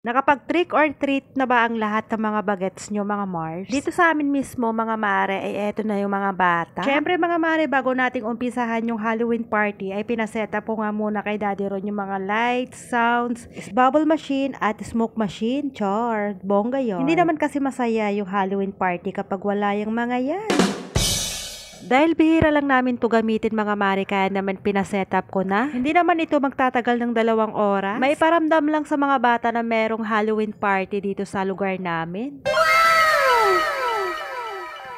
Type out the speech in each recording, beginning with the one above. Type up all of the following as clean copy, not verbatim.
Nakapag-trick or treat na ba ang lahat ng mga bagets nyo, mga Mars? Dito sa amin mismo, mga mare, ay eto na yung mga bata. Syempre, mga mare, bago nating umpisahan yung Halloween party, ay pinaset-up ko nga muna kay Daddy Ron yung mga lights, sounds, bubble machine, at smoke machine. Char, bongga yun. Hindi naman kasi masaya yung Halloween party kapag wala yung mga yan. Dahil bihira lang namin to gamitin, mga mare, kaya naman pinasetup ko na. Hindi naman ito magtatagal ng 2 oras. May paramdam lang sa mga bata na merong Halloween party dito sa lugar namin.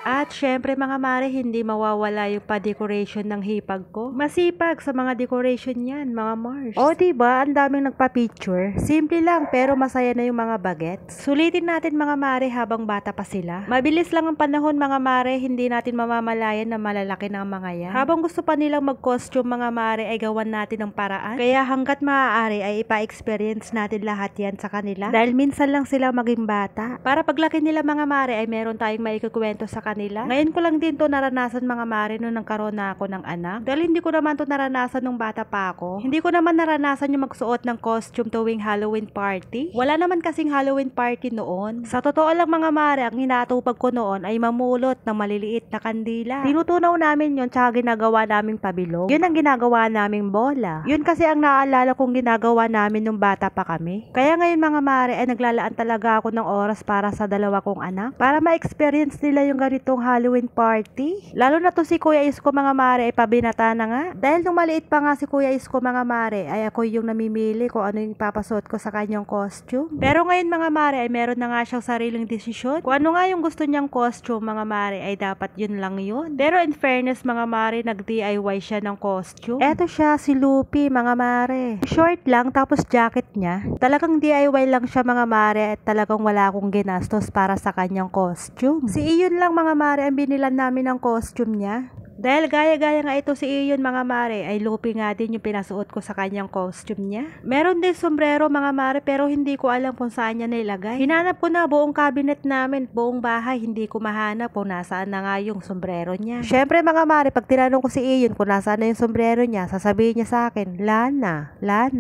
At syempre, mga mare, hindi mawawala yung pa-decoration ng hipag ko. Masipag sa mga decoration yan, mga Mars. O diba, ang daming nagpa-picture. Simple lang, pero masaya na yung mga bagets. Sulitin natin, mga mare, habang bata pa sila. Mabilis lang ang panahon, mga mare, hindi natin mamamalayan na malalaki ng mga yan. Habang gusto pa nilang mag-costume, mga mare, ay gawan natin ng paraan. Kaya hanggat maaari ay ipa-experience natin lahat yan sa kanila. Dahil minsan lang sila maging bata. Para paglaki nila, mga mare, ay meron tayong maikukwento sa kanila. Ngayon ko lang din to naranasan, mga mare, nung nagkaroon na ako ng anak. Dahil hindi ko naman to naranasan nung bata pa ako. Hindi ko naman naranasan yung magsuot ng costume tuwing Halloween party. Wala naman kasing Halloween party noon. Sa totoo lang, mga mare, ang hinatupag ko noon ay mamulot ng maliliit na kandila. Tinutunaw namin yun, tsaka ginagawa naming pabilog. Yun ang ginagawa naming bola. Yun kasi ang naaalala kong ginagawa namin nung bata pa kami. Kaya ngayon, mga mare, ay naglalaan talaga ako ng oras para sa 2 kong anak. Para ma-experience nila yung ganitong Halloween party. Lalo na to si Kuya Isko, mga mare, ay pabinata na nga. Dahil nung maliit pa nga si Kuya Isko, mga mare, ay ako yung namimili kung ano yung papasuot ko sa kanyang costume. Pero ngayon, mga mare, ay meron na nga siyang sariling desisyon. Kung ano nga yung gusto niyang costume, mga mare, ay dapat yun lang yun. Pero in fairness, mga mare, nag-DIY siya ng costume. Eto siya, si Lupi, mga mare. Short lang, tapos jacket niya. Talagang DIY lang siya, mga mare, at talagang wala akong ginastos para sa kanyang costume. Si Iyon lang, mga mare, ang binilan namin ng costume niya. Dahil gaya-gaya nga ito si Iyon, mga mare, ay Lupi nga din yung pinasuot ko sa kanyang costume niya. Meron din sombrero, mga mare, pero hindi ko alam kung saan niya nilagay. Hinanap ko na buong cabinet namin, buong bahay, hindi ko mahanap kung nasaan na nga yung sombrero niya. Syempre, mga mare, pag tinanong ko si Iyon kung nasaan na yung sombrero niya, sasabihin niya sa akin, Lana.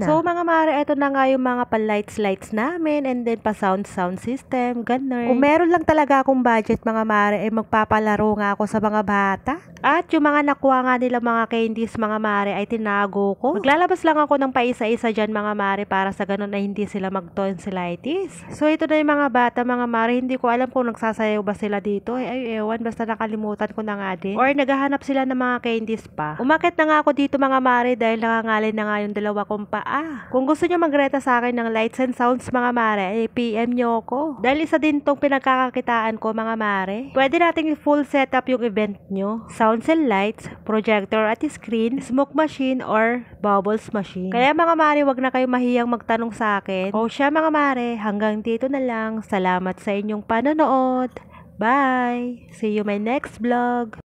So, mga mare, eto na nga yung mga pa-lights namin, and then pa-sound system, ganun. Kung meron lang talaga akong budget, mga mare, ay magpapalaro nga ako sa mga bata. At yung mga nakuha nga nila mga candies, mga mare, ay tinago ko. Maglalabas lang ako ng paisa-isa dyan, mga mare, para sa ganun na hindi sila mag-tonsillitis. So, ito na yung mga bata, mga mare. Hindi ko alam kung nagsasayaw ba sila dito. Ay, ewan, basta nakalimutan ko na nga din. Or naghahanap sila ng mga candies pa. Umakit na nga ako dito, mga mare, dahil nangangalay na nga yung 2 kong paa. Kung gusto nyo magreta sa akin ng lights and sounds, mga mare, ay PM nyo ko. Dahil isa din tong pinagkakakitaan ko, mga mare. Pwede nating full setup yung event nyo. Sounds and lights, projector at screen, smoke machine, or bubbles machine. Kaya, mga mare, wag na kayo mahiyang magtanong sa akin. O siya, mga mare, hanggang dito na lang. Salamat sa inyong panonood. Bye! See you my next vlog.